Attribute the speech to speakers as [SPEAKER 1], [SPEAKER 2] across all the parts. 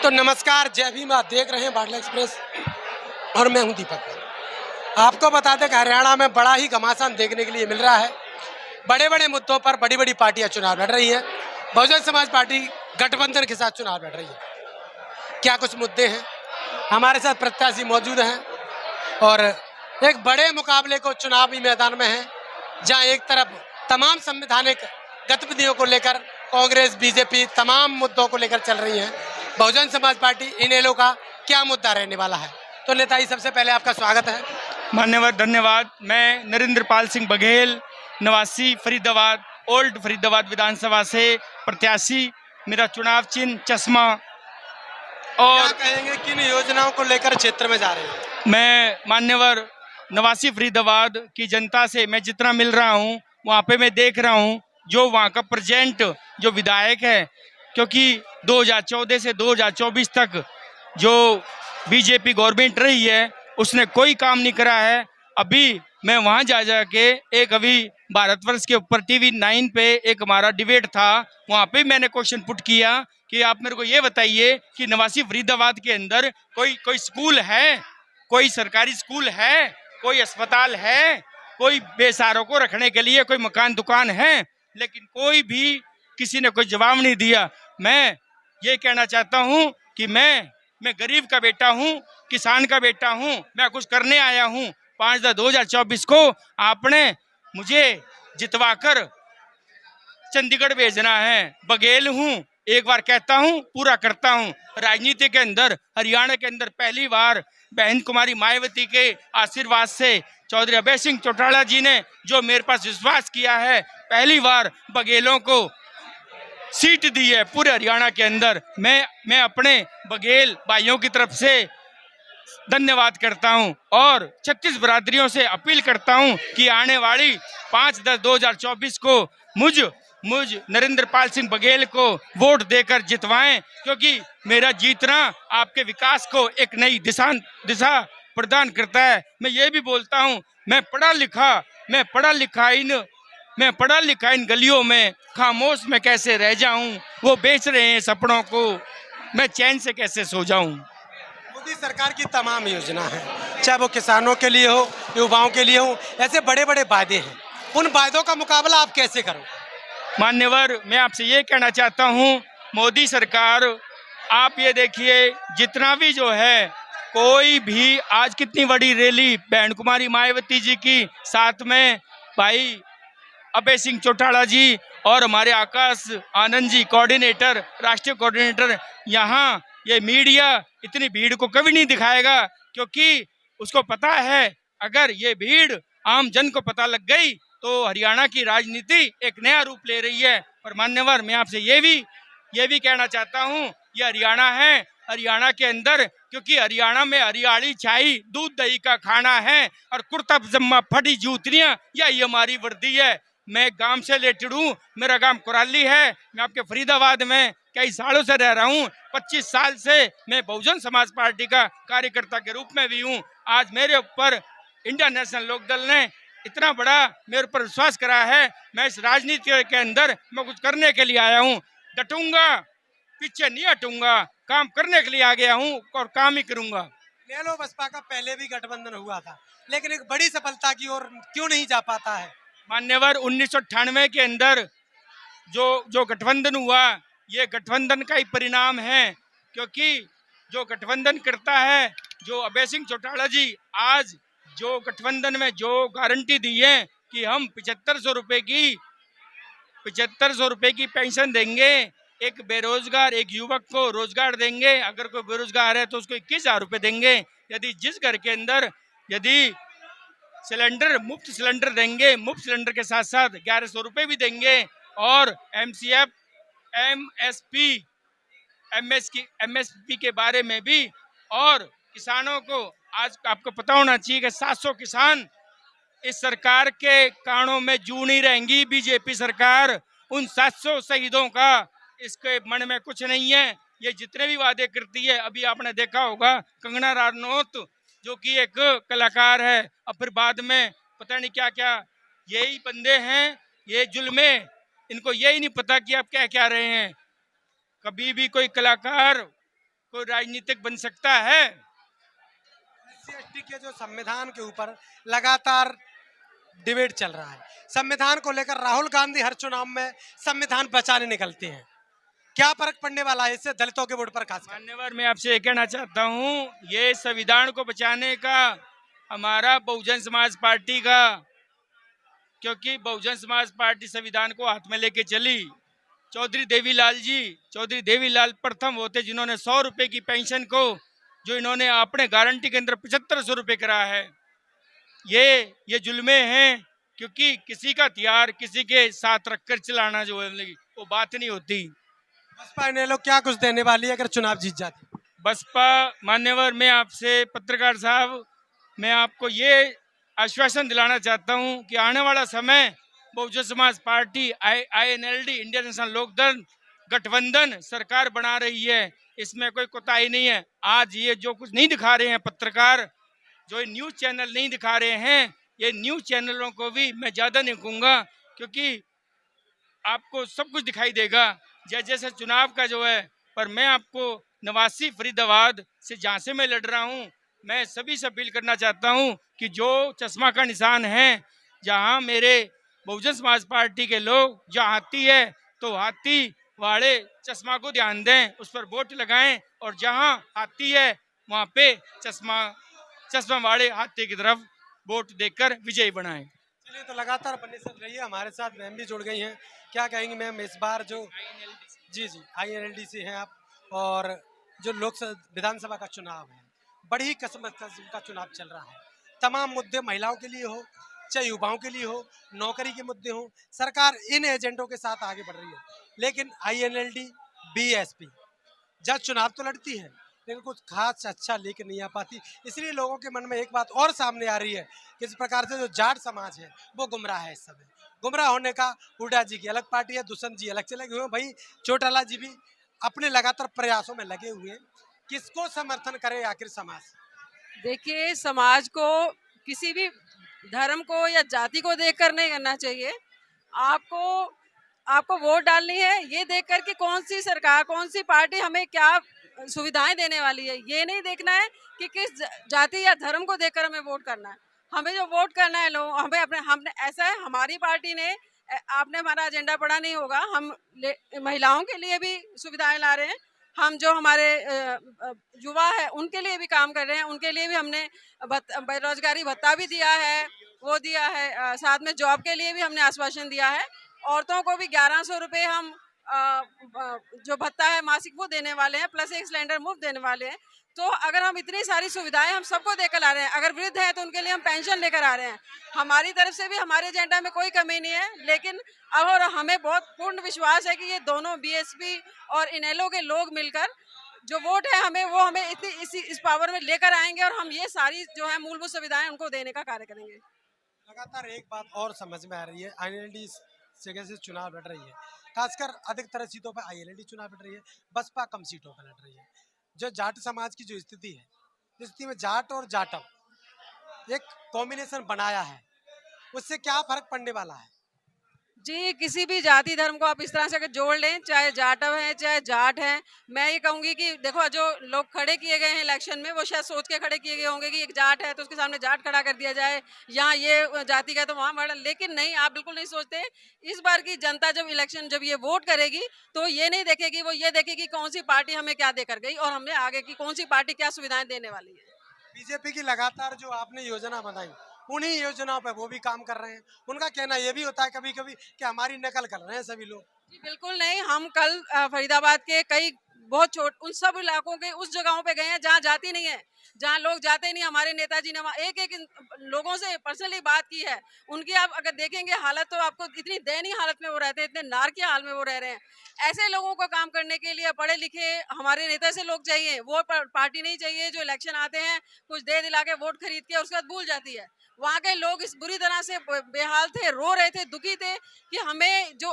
[SPEAKER 1] तो नमस्कार, जय भीम। आप देख रहे हैं बाटला एक्सप्रेस और मैं हूं दीपक। आपको बता दें कि हरियाणा में बड़ा ही घमासान देखने के लिए मिल रहा है। बड़े बड़े मुद्दों पर बड़ी बड़ी पार्टियां चुनाव लड़ रही हैं। बहुजन समाज पार्टी गठबंधन के साथ चुनाव लड़ रही है। क्या कुछ मुद्दे हैं, हमारे साथ प्रत्याशी मौजूद हैं और एक बड़े मुकाबले को चुनावी मैदान में है, जहां एक तरफ तमाम संवैधानिक गतिविधियों को लेकर कांग्रेस, बीजेपी तमाम मुद्दों को लेकर चल रही है। बहुजन समाज पार्टी इनेलो का क्या मुद्दा रहने वाला है? तो नेताजी, सबसे पहले आपका स्वागत है।
[SPEAKER 2] मान्यवर, धन्यवाद। मैं नरेंद्र पाल सिंह बघेल, निवासी फरीदाबाद, ओल्ड फरीदाबाद विधानसभा से प्रत्याशी। मेरा चुनाव चिन्ह चश्मा। और
[SPEAKER 1] क्या कहेंगे, किन योजनाओं को लेकर क्षेत्र में जा रहे हैं?
[SPEAKER 2] मैं मान्यवर निवासी फरीदाबाद की जनता से मैं जितना मिल रहा हूँ, वहाँ पे मैं देख रहा हूँ जो वहाँ का प्रेजेंट जो विधायक है, क्योंकि 2014 से 2024 तक जो बीजेपी गवर्नमेंट रही है उसने कोई काम नहीं करा है। अभी मैं वहाँ जा के एक अभी भारतवर्ष के ऊपर टीवी 9 पे एक हमारा डिबेट था, वहाँ पे मैंने क्वेश्चन पुट किया कि आप मेरे को ये बताइए कि निवासी फरीदाबाद के अंदर कोई स्कूल है, कोई सरकारी स्कूल है, कोई अस्पताल है, कोई बेसहारों को रखने के लिए कोई मकान दुकान है? लेकिन कोई भी किसी ने कोई जवाब नहीं दिया। मैं ये कहना चाहता हूँ कि मैं गरीब का बेटा हूँ, किसान का बेटा हूँ, मैं कुछ करने आया हूँ। 5/10/2024 को आपने मुझे जितवाकर चंडीगढ़ भेजना है। बघेल हूँ, एक बार कहता हूँ पूरा करता हूँ। राजनीति के अंदर हरियाणा के अंदर पहली बार बहन कुमारी मायावती के आशीर्वाद से चौधरी अभय सिंह चौटाला जी ने जो मेरे पास विश्वास किया है, पहली बार बघेलों को सीट दी है पूरे हरियाणा के अंदर। मैं अपने बघेल भाइयों की तरफ से धन्यवाद करता हूं और 36 बरादरियों से अपील करता हूं कि आने वाली 5/10/2024 को मुझ नरेंद्र पाल सिंह बघेल को वोट देकर जितवाएं, क्योंकि मेरा जीतना आपके विकास को एक नई दिशा प्रदान करता है। मैं ये भी बोलता हूं, मैं पढ़ा लिखा इन गलियों में खामोश में कैसे रह जाऊं। वो बेच रहे हैं सपनों को, मैं चैन से कैसे सो जाऊं।
[SPEAKER 1] मोदी सरकार की तमाम योजना है, चाहे वो किसानों के लिए हो, युवाओं के लिए हो, ऐसे बड़े बड़े वादे हैं। उन वादों का मुकाबला आप कैसे करोगे?
[SPEAKER 2] मान्यवर, मैं आपसे ये कहना चाहता हूँ, मोदी सरकार, आप ये देखिए जितना भी जो है, कोई भी आज कितनी बड़ी रैली बहन कुमारी मायावती जी की, साथ में भाई अभय सिंह चौटाला जी और हमारे आकाश आनंद जी कोऑर्डिनेटर, राष्ट्रीय कोऑर्डिनेटर। यहाँ ये मीडिया इतनी भीड़ को कभी नहीं दिखाएगा, क्योंकि उसको पता है अगर ये भीड़ आम जन को पता लग गई तो हरियाणा की राजनीति एक नया रूप ले रही है। और मान्यवर, मैं आपसे ये भी कहना चाहता हूँ, ये हरियाणा है, हरियाणा के अंदर, क्योंकि हरियाणा में हरियाली छाई दूध दही का खाना है और कुर्ता पजामा फटी जूतियाँ, यही हमारी वर्दी है। मैं गांव से रिलेटेड हूँ, मेरा गांव कुराली है। मैं आपके फरीदाबाद में कई सालों से रह रहा हूँ। 25 साल से मैं बहुजन समाज पार्टी का कार्यकर्ता के रूप में भी हूँ। आज मेरे ऊपर इंडियन नेशनल लोकदल ने इतना बड़ा मेरे ऊपर विश्वास करा है। मैं इस राजनीति के अंदर मैं कुछ करने के लिए आया हूँ, डटूंगा, पीछे नहीं हटूंगा, काम करने के लिए आ गया हूँ और काम ही करूंगा।
[SPEAKER 1] नेलो बसपा का पहले भी गठबंधन हुआ था, लेकिन एक बड़ी सफलता की ओर क्यों नहीं जा पाता है?
[SPEAKER 2] मान्यवर, 1998 के अंदर जो गठबंधन हुआ, ये गठबंधन का ही परिणाम है, क्योंकि जो गठबंधन करता है, जो अभय सिंह चौटाला जी आज जो गठबंधन में जो गारंटी दी है कि हम 7500 रुपए की पेंशन देंगे, एक बेरोजगार एक युवक को रोजगार देंगे, अगर कोई बेरोजगार है तो उसको 21,000 रुपए देंगे। यदि जिस घर के अंदर यदि सिलेंडर, मुफ्त सिलेंडर देंगे, मुफ्त सिलेंडर के साथ साथ 1100 रुपए भी देंगे। और MCF, MSP के बारे में भी। और किसानों को आज आपको पता होना चाहिए कि 700 किसान इस सरकार के कारणों में जू नहीं रहेंगी। बीजेपी सरकार उन 700 शहीदों का इसके मन में कुछ नहीं है। ये जितने भी वादे करती है, अभी आपने देखा होगा कंगना रनौत जो कि एक कलाकार है, और फिर बाद में पता नहीं क्या क्या, यही बंदे हैं, ये जुल्मे, इनको यही नहीं पता कि आप क्या क्या रहे हैं। कभी भी कोई कलाकार कोई राजनीतिक बन सकता है?
[SPEAKER 1] SC/ST के जो संविधान के ऊपर लगातार डिबेट चल रहा है, संविधान को लेकर राहुल गांधी हर चुनाव में संविधान बचाने निकलते हैं, क्या फर्क पड़ने वाला है इससे दलितों के वोट पर खास?
[SPEAKER 2] मान्यवर, मैं आपसे ये कहना चाहता हूँ, ये संविधान को बचाने का हमारा बहुजन समाज पार्टी का, क्योंकि बहुजन समाज पार्टी संविधान को हाथ में लेके चली। चौधरी देवीलाल प्रथम होते जिन्होंने 100 रुपए की पेंशन को, जो इन्होंने अपने गारंटी के अंदर 7500 रुपए करा है। ये जुल्मे हैं, क्योंकि किसी का हथियार किसी के साथ रखकर चलाना जो है वो बात नहीं होती।
[SPEAKER 1] बसपा ने लोग क्या कुछ देने वाली है अगर चुनाव जीत जाती?
[SPEAKER 2] बसपा, मान्यवर, मैं आपसे पत्रकार साहब, मैं आपको ये आश्वासन दिलाना चाहता हूं कि आने वाला समय Bahujan Samaj Party INLD India National Lokdal गठबंधन सरकार बना रही है, इसमें कोई कोताही नहीं है। आज ये जो कुछ नहीं दिखा रहे हैं पत्रकार, जो ये न्यूज चैनल नहीं दिखा रहे हैं, ये न्यूज चैनलों को भी मैं ज्यादा नहीं कहूँगा, क्योंकि आपको सब कुछ दिखाई देगा जैसे चुनाव का जो है। पर मैं आपको नवासी फरीदाबाद से जहाँ से मैं लड़ रहा हूँ, मैं सभी से अपील करना चाहता हूँ कि जो चश्मा का निशान है, जहाँ मेरे बहुजन समाज पार्टी के लोग जहाँ हाथी है तो हाथी वाले चश्मा को ध्यान दें, उस पर वोट लगाएं, और जहाँ हाथी है वहाँ पे चश्मा वाले हाथी की तरफ वोट देकर विजयी बनाएं।
[SPEAKER 1] चलिए, तो लगातार बने सब रहिए, हमारे साथ मैम भी जुड़ गई हैं। क्या कहेंगी मैम इस बार जो जी INLD से हैं आप, और जो विधानसभा का चुनाव है, बड़ी किस्मत का चुनाव चल रहा है, तमाम मुद्दे महिलाओं के लिए हो चाहे युवाओं के लिए हो, नौकरी के मुद्दे हो, सरकार इन एजेंडों के साथ आगे बढ़ रही है, लेकिन INLD BSP जब चुनाव तो लड़ती है लेकिन कुछ खास अच्छा लेके नहीं आ पाती। इसलिए लोगों के मन में एक बात और सामने आ रही है कि इस प्रकार से जो जाट समाज है वो गुमराह है। इस समय गुमराह होने का हुड्डा जी की अलग पार्टी है, दुष्यंत जी अलग चले हुए हैं, भाई चौटाला जी भी अपने लगातार प्रयासों में लगे हुए हैं। किसको समर्थन करे आखिर समाज?
[SPEAKER 3] देखिए, समाज को किसी भी धर्म को या जाति को देखकर नहीं करना चाहिए। आपको वोट डालनी है ये देखकर कि कौन सी सरकार, कौन सी पार्टी हमें क्या सुविधाएं देने वाली है। ये नहीं देखना है कि किस जाति या धर्म को देखकर हमें वोट करना है। हमें जो वोट करना है लोग, हमने ऐसा है, हमारी पार्टी ने, आपने हमारा एजेंडा पढ़ा नहीं होगा, हम महिलाओं के लिए भी सुविधाएं ला रहे हैं। हम जो हमारे युवा है उनके लिए भी काम कर रहे हैं, उनके लिए भी हमने बेरोजगारी भत्ता भी दिया है, वो दिया है, साथ में जॉब के लिए भी हमने आश्वासन दिया है। औरतों को भी 1100 रुपये हम जो भत्ता है मासिक वो देने वाले हैं, प्लस एक सिलेंडर मुफ्त देने वाले हैं। तो अगर हम इतनी सारी सुविधाएं हम सबको देकर आ रहे हैं, अगर वृद्ध हैं तो उनके लिए हम पेंशन लेकर आ रहे हैं, हमारी तरफ से भी हमारे एजेंडा में कोई कमी नहीं है। लेकिन अब और हमें बहुत पूर्ण विश्वास है कि ये दोनों BSP और इनेलो के लोग मिलकर जो वोट है हमें इस पावर में लेकर आएंगे, और हम ये सारी जो है मूलभूत सुविधाएं उनको देने का कार्य करेंगे।
[SPEAKER 1] लगातार एक बात और समझ में आ रही है, INLD जगह से चुनाव लड़ रही है, खासकर अधिकतर सीटों पर INLD चुनाव लड़ रही है, बसपा कम सीटों पर लड़ रही है। जो जाट समाज की जो स्थिति है, इस स्थिति में जाट और जाटव एक कॉम्बिनेशन बनाया है, उससे क्या फर्क पड़ने वाला है?
[SPEAKER 3] जी, किसी भी जाति धर्म को आप इस तरह से अगर जोड़ लें, चाहे जाटव है चाहे जाट है, मैं ये कहूँगी कि देखो, जो लोग खड़े किए गए हैं इलेक्शन में, वो शायद सोच के खड़े किए गए होंगे कि एक जाट है तो उसके सामने जाट खड़ा कर दिया जाए, यहाँ ये जाति का तो वहाँ बड़ा। लेकिन नहीं, आप बिल्कुल नहीं सोचते। इस बार की जनता जब ये वोट करेगी तो ये नहीं देखेगी, वो ये देखेगी कौन सी पार्टी हमें क्या देकर गई और हमें आगे की कौन सी पार्टी क्या सुविधाएं देने वाली है।
[SPEAKER 1] बीजेपी की लगातार जो आपने योजना बनाई, उन्हीं योजनाओं पे वो भी काम कर रहे हैं। उनका कहना ये भी होता है कभी कभी कि हमारी नकल कर रहे हैं सभी लोग।
[SPEAKER 3] जी बिल्कुल नहीं, हम कल फरीदाबाद के कई बहुत उन सब इलाकों के उस जगहों पे गए हैं जहाँ जाति नहीं है, जहाँ लोग जाते नहीं। हमारे नेताजी ने वहाँ एक लोगों से पर्सनली बात की है। उनकी आप अगर देखेंगे हालत तो आपको इतनी दयनीय हालत में वो रहते हैं, इतने नार के हाल में वो रह रहे हैं। ऐसे लोगों को काम करने के लिए पढ़े लिखे हमारे नेता से लोग चाहिए, वो पार्टी नहीं चाहिए जो इलेक्शन आते हैं कुछ दे दिला के वोट खरीद के उसके बाद भूल जाती है। वहाँ के लोग इस बुरी तरह से बेहाल थे, रो रहे थे, दुखी थे कि हमें जो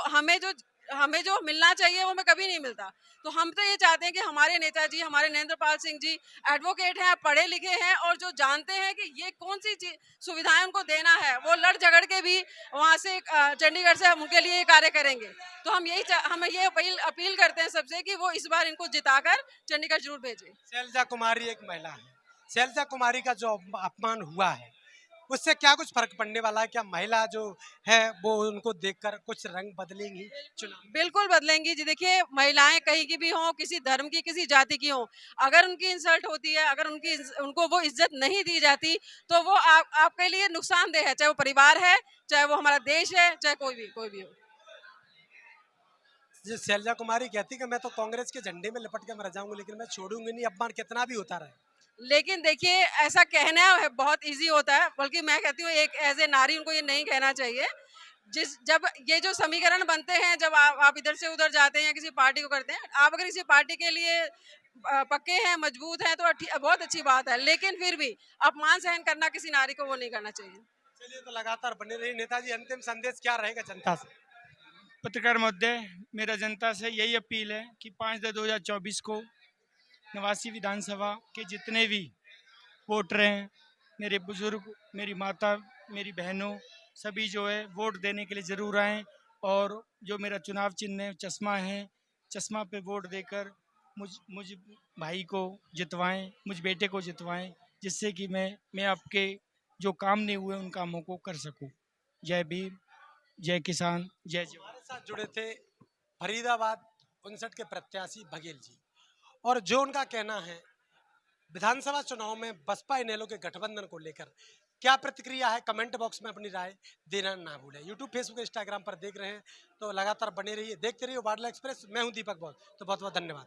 [SPEAKER 3] हमें जो मिलना चाहिए वो हमें कभी नहीं मिलता। तो हम तो ये चाहते हैं कि हमारे नेताजी, हमारे नरेंद्र पाल सिंह जी एडवोकेट हैं, पढ़े लिखे हैं और जो जानते हैं कि ये कौन सी सुविधाएं उनको देना है, वो लड़ झगड़ के भी वहाँ से चंडीगढ़ से हम उनके लिए ये कार्य करेंगे। तो हम ये अपील करते हैं सबसे कि वो इस बार इनको जिताकर चंडीगढ़ जरूर भेजें।
[SPEAKER 1] शैलजा कुमारी एक महिला है, शैलजा कुमारी का जो अपमान हुआ है उससे क्या कुछ फर्क पड़ने वाला है? क्या महिला जो है वो उनको देखकर कुछ रंग बदलेंगी चुनाव?
[SPEAKER 3] बिल्कुल बदलेंगी जी। देखिए, महिलाएं कहीं की भी हों, किसी धर्म की, किसी जाति की हों, अगर उनकी इंसल्ट होती है, अगर उनको वो इज्जत नहीं दी जाती, तो वो आपके लिए नुकसानदेह है, चाहे वो परिवार है, चाहे वो हमारा देश है, चाहे कोई भी हो।
[SPEAKER 1] जो शैलजा कुमारी कहती कि मैं तो कांग्रेस के झंडे में लिपट के मर जाऊंगी लेकिन मैं छोड़ूंगी नहीं, अपमान कितना भी होता रहे।
[SPEAKER 3] लेकिन देखिए, ऐसा कहना है बहुत इजी होता है, बल्कि मैं कहती हूँ एक एज ए नारी उनको ये नहीं कहना चाहिए। जब ये जो समीकरण बनते हैं, जब आप इधर से उधर जाते हैं, किसी पार्टी को करते हैं, आप अगर किसी पार्टी के लिए पक्के हैं, मजबूत हैं, तो बहुत अच्छी बात है, लेकिन फिर भी अपमान सहन करना किसी नारी को वो नहीं करना चाहिए।
[SPEAKER 1] चलिए, तो लगातार बने रही। नेताजी, अंतिम संदेश क्या रहेगा जनता से?
[SPEAKER 2] पत्रकार महोदय, मेरा जनता से यही अपील है कि 5/10/2024 को नवासी विधानसभा के जितने भी वोटर हैं, मेरे बुजुर्ग, मेरी माता, मेरी बहनों, सभी जो है वोट देने के लिए ज़रूर आएँ और जो मेरा चुनाव चिन्ह है चश्मा है, चश्मा पे वोट देकर मुझ भाई को जितवाएं, मुझ बेटे को जितवाएं, जिससे कि मैं आपके जो काम नहीं हुए उन कामों को कर सकूं। जय भीम, जय किसान, जय जवान।
[SPEAKER 1] हमारे साथ जुड़े थे फरीदाबाद 59 के प्रत्याशी बघेल जी, और जो उनका कहना है विधानसभा चुनाव में बसपा इनेलो के गठबंधन को लेकर क्या प्रतिक्रिया है, कमेंट बॉक्स में अपनी राय देना ना भूलें। यूट्यूब, फेसबुक, इंस्टाग्राम पर देख रहे हैं तो लगातार बने रहिए, देखते रहिए बाडला एक्सप्रेस। मैं हूं दीपक बॉल, तो बहुत बहुत धन्यवाद।